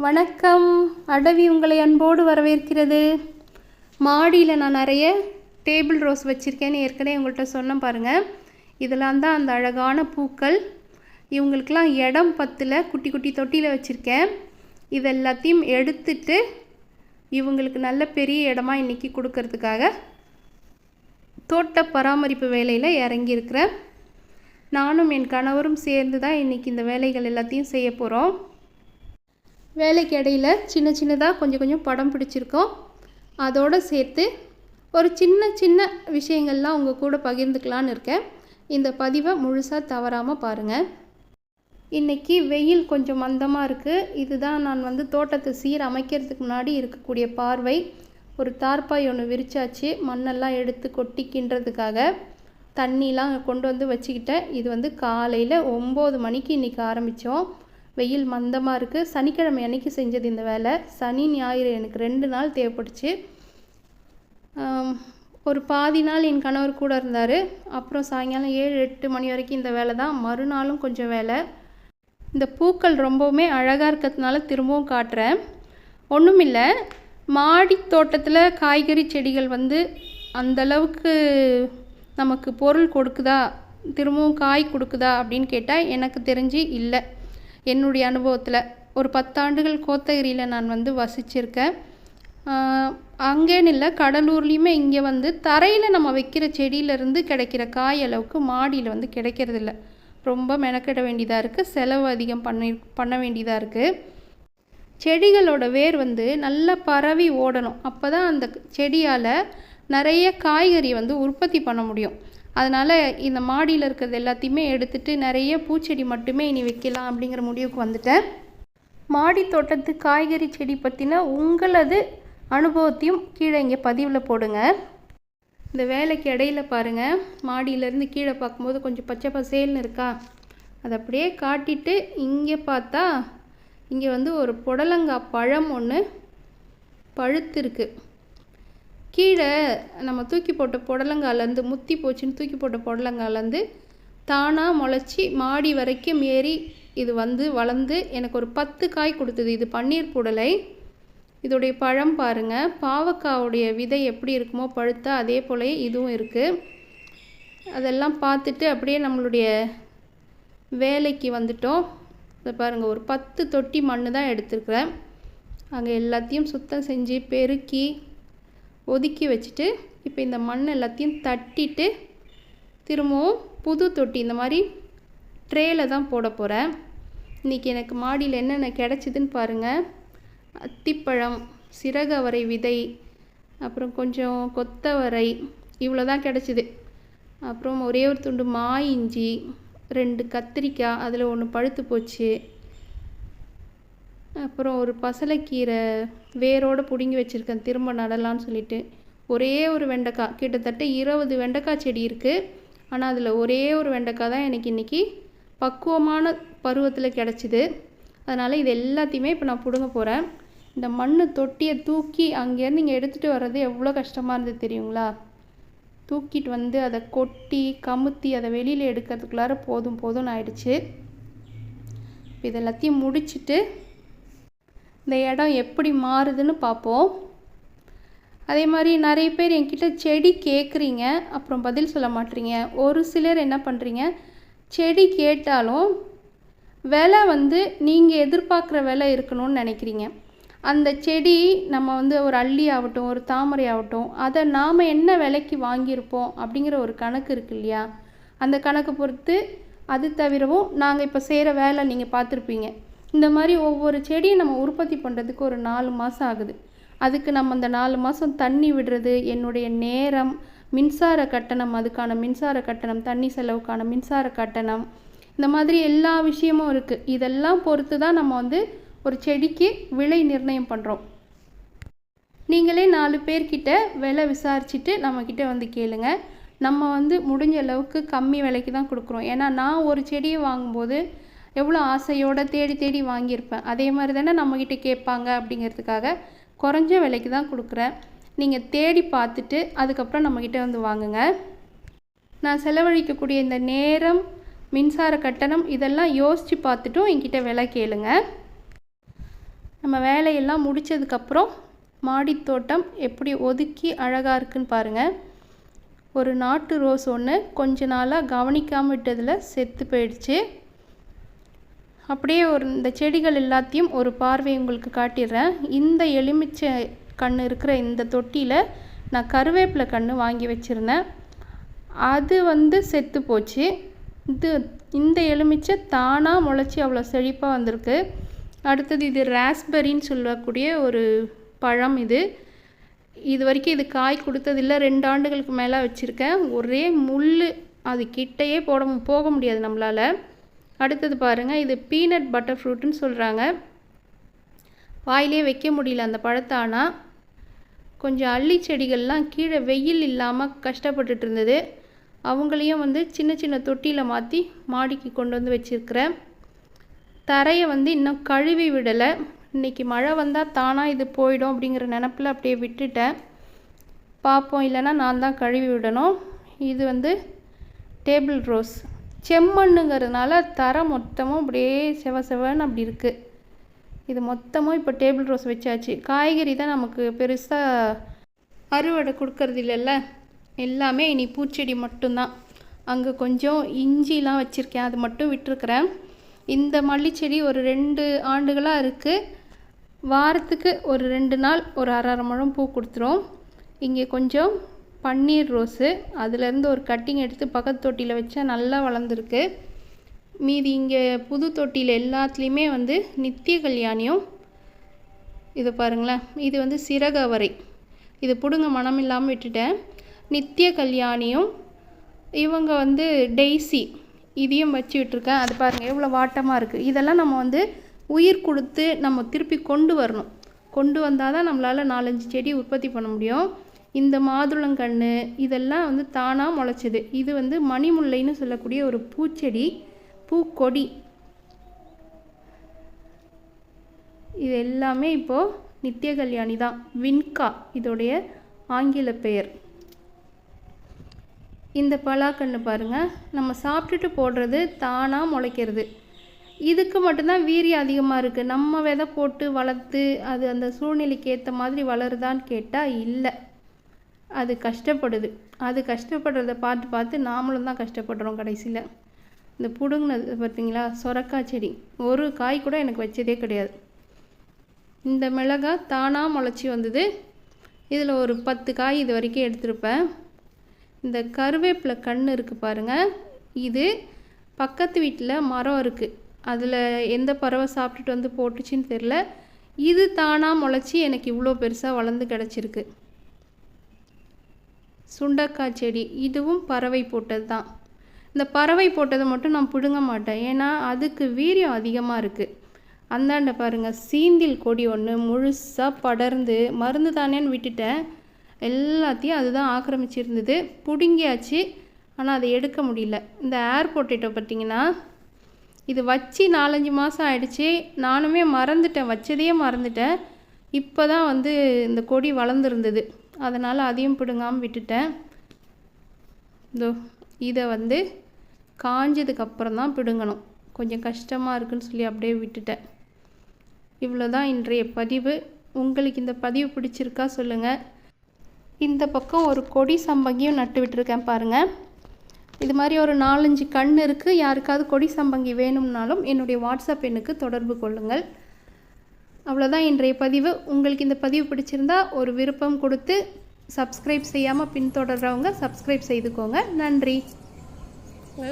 வணக்கம். அடவி உங்களை அன்போடு வரவேற்கிறது. மாடியில் நான் நிறைய டேபிள் ரோஸ் வச்சுருக்கேன்னு ஏற்கனவே உங்கள்கிட்ட சொன்ன பாருங்கள். இதெல்லாம் தான் அந்த அழகான பூக்கள். இவங்களுக்கெல்லாம் இடம் பத்தில் குட்டி குட்டி தொட்டியில் வச்சுருக்கேன். இது எல்லாத்தையும் எடுத்துட்டு இவங்களுக்கு நல்ல பெரிய இடமா இன்றைக்கி கொடுக்கறதுக்காக தோட்ட பராமரிப்பு வேலையில் இறங்கியிருக்கிறேன். நானும் என் கணவரும் சேர்ந்து தான் இன்றைக்கி இந்த வேலைகள் எல்லாத்தையும் செய்ய போகிறோம். வேலைக்கு இடையில் சின்ன சின்னதாக கொஞ்சம் படம் பிடிச்சிருக்கோம். அதோடு சேர்த்து ஒரு சின்ன விஷயங்கள்லாம் உங்கள் கூட பகிர்ந்துக்கலான்னு இருக்கேன். இந்த பதிவை முழுசாக தவறாமல் பாருங்கள். இன்றைக்கி வெயில் கொஞ்சம் மந்தமாக இருக்குது. இதுதான் நான் தோட்டத்தை சீரமைக்கிறதுக்கு முன்னாடி இருக்கக்கூடிய பார்வை. ஒரு தார்பாய் ஒன்று விரிச்சாச்சு, மண்ணெல்லாம் எடுத்து கொட்டிக்கின்றதுக்காக. தண்ணிலாம் கொண்டு வந்து வச்சுக்கிட்டேன். இது காலையில் 9 மணிக்கு இன்றைக்கி ஆரம்பித்தோம். வெயில் மந்தமாக இருக்குது. சனிக்கிழமை அன்றைக்கி செஞ்சது இந்த வேலை. சனி ஞாயிறு எனக்கு 2 நாள் தேவைப்பட்டுச்சு. ஒரு பாதி நாள் என் கணவர் கூட இருந்தார். அப்புறம் சாயங்காலம் 7-8 மணி வரைக்கும் இந்த வேலை தான். மறுநாளும் கொஞ்சம் வேலை. இந்த பூக்கள் ரொம்பவுமே அழகாக இருக்கிறதுனால திரும்பவும் காட்டுறேன். ஒன்றும் இல்லை, மாடி தோட்டத்தில் காய்கறி செடிகள் அந்தளவுக்கு நமக்கு பொருள் கொடுக்குதா, திரும்பவும் காய் கொடுக்குதா அப்படின்னு கேட்டால் எனக்கு தெரிஞ்சு இல்லை. என்னுடைய அனுபவத்தில் ஒரு 10 ஆண்டுகள் கோத்தகிரியில் நான் வசிச்சிருக்கேன். அங்கேன்னு இல்லை, கடலூர்லேயுமே இங்கே தரையில் நம்ம வைக்கிற செடியிலேருந்து கிடைக்கிற காய் அளவுக்கு மாடியில் கிடைக்கிறதில்ல. ரொம்ப மெனக்கிட வேண்டியதாக இருக்குது. செலவு அதிகம் பண்ண வேண்டியதாக இருக்குது. செடிகளோட வேர் நல்லா பரவி ஓடணும். அப்போ தான் அந்த செடியால் நிறைய காய்கறி உற்பத்தி பண்ண முடியும். அதனால் இந்த மாடியில் இருக்கிறது எல்லாத்தையுமே எடுத்துகிட்டு நிறைய பூச்செடி மட்டுமே இனி வைக்கலாம் அப்படிங்கிற முடிவுக்கு வந்துட்டேன். மாடி தோட்டத்து காய்கறி செடி பற்றின உங்களது அனுபவத்தையும் கீழே இங்கே பதிவில் போடுங்க. இந்த வேலைக்கு இடையில பாருங்கள், மாடியிலேருந்து கீழே பார்க்கும்போது கொஞ்சம் பச்சை பசேல்னு இருக்கா. அதை அப்படியே காட்டிட்டு இங்கே பார்த்தா இங்கே ஒரு புடலங்காய் பழம் ஒன்று பழுத்திருக்கு. கீழே நம்ம தூக்கி போட்ட புடலங்காலேருந்து, முத்தி போச்சுன்னு தூக்கி போட்ட புடலங்காலேருந்து தானாக முளைச்சி மாடி வரைக்கும் ஏறி இது வளர்ந்து எனக்கு ஒரு 10 காய் கொடுத்தது. இது பன்னீர் புடலை. இதோடைய பழம் பாருங்கள். பாவக்காவுடைய விதை எப்படி இருக்குமோ பழுத்தா அதே போல இதுவும் இருக்குது. அதெல்லாம் பார்த்துட்டு அப்படியே நம்மளுடைய வேலைக்கு வந்துட்டோம். இதை பாருங்கள், ஒரு 10 தொட்டி மண் தான் எடுத்துருக்குறேன். அங்கே எல்லாத்தையும் சுத்தம் செஞ்சு பெருக்கி ஒதுக்கி வச்சுட்டு இப்போ இந்த மண் எல்லாத்தையும் தட்டிட்டு திரும்பவும் புது தொட்டி இந்த மாதிரி ட்ரேயில் தான் போட போகிறேன். இன்றைக்கி எனக்கு மாடியில் என்னென்ன கிடச்சிதுன்னு பாருங்கள். அத்திப்பழம், சிறகவரை விதை, அப்புறம் கொஞ்சம் கொத்தவரை, இவ்வளோ தான் கிடச்சிது. அப்புறம் ஒரே ஒரு துண்டு மா இஞ்சி, 2 கத்திரிக்காய், அதில் 1 பழுத்து போச்சு. அப்புறம் ஒரு பசலைக்கீரை வேரோடு பிடுங்கி வச்சுருக்கேன் திரும்ப நடலான்னு சொல்லிட்டு. ஒரே ஒரு வெண்டைக்காய், கிட்டத்தட்ட 20 வெண்டைக்காய் செடி இருக்குது. ஆனால் அதில் ஒரே ஒரு வெண்டைக்காய் தான் எனக்கு இன்றைக்கி பக்குவமான பருவத்தில் கிடச்சிது. அதனால் இது எல்லாத்தையுமே இப்போ நான் பிடுங்க போகிறேன். இந்த மண் தொட்டியை தூக்கி அங்கேருந்து இங்கே எடுத்துகிட்டு வர்றது எவ்வளோ கஷ்டமாக இருந்தது தெரியுங்களா. தூக்கிட்டு அதை கொட்டி கமுத்தி அதை வெளியில் எடுக்கிறதுக்குள்ளார போதும்னு ஆயிடுச்சு. இப்போ இதெல்லாத்தையும் முடிச்சுட்டு இந்த இடம் எப்படி மாறுதுன்னு பார்ப்போம். அதே மாதிரி நிறைய பேர் என்கிட்ட செடி கேட்குறீங்க, அப்புறம் பதில் சொல்ல மாட்டீங்க. ஒரு சிலர் என்ன பண்ணுறீங்க, செடி கேட்டாலும் விலை நீங்கள் எதிர்பார்க்குற விலை இருக்கணும்னு நினைக்கிறீங்க. அந்த செடி நம்ம ஒரு அல்லி ஆகட்டும், ஒரு தாமரை ஆகட்டும், அதை நாம் என்ன விலைக்கு வாங்கியிருப்போம் அப்படிங்கிற ஒரு கணக்கு இருக்குது இல்லையா. அந்த கணக்கு பொறுத்து அது தவிரவும் நாங்கள் இப்போ செய்கிற வேலை நீங்கள் பார்த்துருப்பீங்க. இந்த மாதிரி ஒவ்வொரு செடியை நம்ம உற்பத்தி பண்ணுறதுக்கு ஒரு 4 மாதம் ஆகுது. அதுக்கு நம்ம அந்த 4 மாதம் தண்ணி விடுறது, என்னுடைய நேரம், மின்சார கட்டணம், அதுக்கான மின்சார கட்டணம், தண்ணி செலவுக்கான மின்சார கட்டணம், இந்த மாதிரி எல்லா விஷயமும் இருக்குது. இதெல்லாம் பொறுத்து தான் நம்ம ஒரு செடிக்கு விலை நிர்ணயம் பண்ணுறோம். நீங்களே 4 பேர்கிட்ட விலை விசாரிச்சுட்டு நம்மக்கிட்ட கேளுங்க. நம்ம முடிஞ்ச அளவுக்கு கம்மி விலைக்கு தான் கொடுக்குறோம். ஏன்னா நான் ஒரு செடியை வாங்கும்போது எவ்வளோ ஆசையோடு தேடி வாங்கியிருப்பேன். அதே மாதிரி தானே நம்மக்கிட்ட கேட்பாங்க. அப்படிங்கிறதுக்காக குறைஞ்ச விலைக்கு தான் கொடுக்குறேன். நீங்கள் தேடி பார்த்துட்டு அதுக்கப்புறம் நம்மக்கிட்ட வாங்குங்க. நான் செலவழிக்கக்கூடிய இந்த நேரம், மின்சார கட்டணம் இதெல்லாம் யோசித்து பார்த்துட்டும் என்கிட்ட விலை கேளுங்க. நம்ம வேலையெல்லாம் முடித்ததுக்கப்புறம் மாடித்தோட்டம் எப்படி ஒதுக்கி அழகாக இருக்குன்னு பாருங்கள். ஒரு நாட்டு ரோஸ் ஒன்று கொஞ்ச நாளாக கவனிக்காமல் விட்டதில் செத்து போயிடுச்சு. அப்படியே இந்த செடிகள் எல்லாத்தையும் ஒரு பார்வை உங்களுக்கு காட்டிடுறேன். இந்த எலுமிச்சை கன்று இருக்கிற இந்த தொட்டியில் நான் கருவேப்பிலை கன்று வாங்கி வச்சுருந்தேன். அது செத்து போச்சு. இந்த எலுமிச்சை தானாக முளைச்சி அவ்வளோ செழிப்பாக வந்திருக்கு. அடுத்தது இது ராஸ்பெரின்னு சொல்லக்கூடிய ஒரு பழம். இது வரைக்கும் இது காய் கொடுத்ததில்லை. 2 ஆண்டுகளுக்கு மேலே வச்சுருக்கேன். ஒரே முள், அது கிட்டையே போக முடியாது நம்மளால். அடுத்தது பாருங்கள், இது பீனட் பட்டர் ஃப்ரூட்டுன்னு சொல்கிறாங்க. வாயிலே வைக்க முடியல அந்த பழத்தை. ஆனால் கொஞ்சம் அள்ளி செடிகள்லாம் கீழே வெயில் இல்லாமல் கஷ்டப்பட்டுட்டு இருந்தது. அவங்களையும் சின்ன சின்ன தொட்டியில் மாற்றி மாடிக்கு கொண்டு வந்து வச்சுருக்கிறேன். தரையை இன்னும் கழுவி விடலை. இன்றைக்கி மழை வந்தால் தானாக இது போயிடும் அப்படிங்கிற நினப்பில் அப்படியே விட்டுட்டேன். பார்ப்போம், இல்லைன்னா நான் தான் கழுவி விடணும். இது டேபிள் ரோஸ். செம்மண்ணுங்கிறதுனால தரை மொத்தமும் அப்படியே செவன்னு அப்படி இருக்குது. இது மொத்தமும் இப்போ டேபிள் ரோஸ் வச்சாச்சு. காய்கறி தான் நமக்கு பெருசாக அறுவடை கொடுக்கறது இல்லைல்ல, எல்லாமே இனி பூச்செடி மட்டும்தான். அங்கே கொஞ்சம் இஞ்சிலாம் வச்சுருக்கேன், அது மட்டும் விட்டுருக்குறேன். இந்த மல்லிச்செடி ஒரு 2 ஆண்டுகளாக இருக்குது. வாரத்துக்கு ஒரு 2 நாள் ஒரு அரை முழம் பூ கொடுத்துரும். இங்கே கொஞ்சம் பன்னீர் ரோஸு, அதுலேருந்து ஒரு கட்டிங் எடுத்து பக்கத்து தொட்டியில் வச்சா நல்லா வளர்ந்துருக்கு. மீதி இங்கே புது தொட்டியில் எல்லாத்துலேயுமே நித்திய கல்யாணியும், இது பாருங்களேன், இது சிறகவரை, இது பிடுங்க மனம் இல்லாமல் விட்டுட்டேன். நித்திய கல்யாணியும் இவங்க டெய்ஸி, இதையும் வச்சு விட்டுருக்கேன். அது பாருங்கள் எவ்வளோ வாட்டமாக இருக்குது. இதெல்லாம் நம்ம உயிர் கொடுத்து நம்ம திருப்பி கொண்டு வரணும். கொண்டு வந்தால் தான் நம்மளால் 4-5 செடி உற்பத்தி பண்ண முடியும். இந்த மாதுளங்கன்று இதெல்லாம் தானாக முளைச்சிது. இது மணிமுல்லைன்னு சொல்லக்கூடிய ஒரு பூச்செடி, பூக்கொடி. இது எல்லாமே இப்போது நித்திய கல்யாணி தான். வின்கா இதோடைய ஆங்கில பெயர். இந்த பலாக்கன்று பாருங்கள், நம்ம சாப்பிட்டுட்டு போடுறது தானாக முளைக்கிறது. இதுக்கு மட்டும்தான் வீரியம் அதிகமாக இருக்குது. நம்ம விதை போட்டு வளர்த்து அது அந்த சூழ்நிலைக்கு ஏற்ற மாதிரி வளருதான்னு கேட்டால் இல்லை, அது கஷ்டப்படுது. அது கஷ்டப்படுறத பார்த்து நாமளும் தான் கஷ்டப்படுறோம் கடைசியில். இந்த புடுங்கினது பார்த்தீங்களா, சொரக்காய் செடி, ஒரு காய் கூட எனக்கு வச்சதே கிடையாது. இந்த மிளகாய் தானாக முளைச்சி வந்தது. இதில் ஒரு 10 காய் இது வரைக்கும் எடுத்திருப்பேன். இந்த கருவேப்பிலை கன்று இருக்குது பாருங்கள், இது பக்கத்து வீட்டில் மரம் இருக்குது. அதில் எந்த பறவை சாப்பிட்டுட்டு போட்டுச்சின்னு தெரில. இது தானாக முளைச்சி எனக்கு இவ்வளோ பெருசாக வளர்ந்து கிடச்சிருக்கு. சுண்டக்காய் செடி, இதுவும் பறவை போட்டது தான். இந்த பறவை போட்டதை மட்டும் நான் பிடுங்க மாட்டேன், ஏன்னா அதுக்கு வீரியம் அதிகமாக இருக்குது. அந்தாண்ட பாருங்கள், சீந்தில் கொடி ஒன்று முழுசாக படர்ந்து மருந்து தானேன்னு விட்டுட்டேன். எல்லாத்தையும் அதுதான் ஆக்கிரமிச்சிருந்தது. பிடுங்கியாச்சு, ஆனால் அதை எடுக்க முடியல. இந்த ஏர் பொட்டேட்டோ பார்த்திங்கன்னா, இது வச்சு 4-5 மாதம் ஆயிடுச்சு. நானுமே மறந்துட்டேன், வச்சதையே மறந்துட்டேன். இப்போ தான் இந்த கொடி வளர்ந்துருந்தது, அதனால் அதையும் பிடுங்காமல் விட்டுட்டேன். இதோ இதை காஞ்சதுக்கப்புறம் தான் பிடுங்கணும். கொஞ்சம் கஷ்டமாக இருக்குன்னு சொல்லி அப்படியே விட்டுட்டேன். இவ்வளோ தான் இன்றைய பதிவு. உங்களுக்கு இந்த பதிவு பிடிச்சிருக்கா சொல்லுங்கள். இந்த பக்கம் ஒரு கொடி சம்பங்கியும் நட்டு விட்டுருக்கேன் பாருங்கள். இது மாதிரி ஒரு 4-5 கன்று இருக்குது. யாருக்காவது கொடி சம்பங்கி வேணும்னாலும் என்னுடைய வாட்ஸ்அப் எண்ணுக்கு தொடர்பு கொள்ளுங்கள். அவ்வளோதான் இன்றைய பதிவு. உங்களுக்கு இந்த பதிவு பிடிச்சிருந்தா ஒரு விருப்பம் கொடுத்து சப்ஸ்கிரைப் செய்யாமல் பின்தொடர்றவங்க சப்ஸ்கிரைப் செய்துக்கோங்க. நன்றி.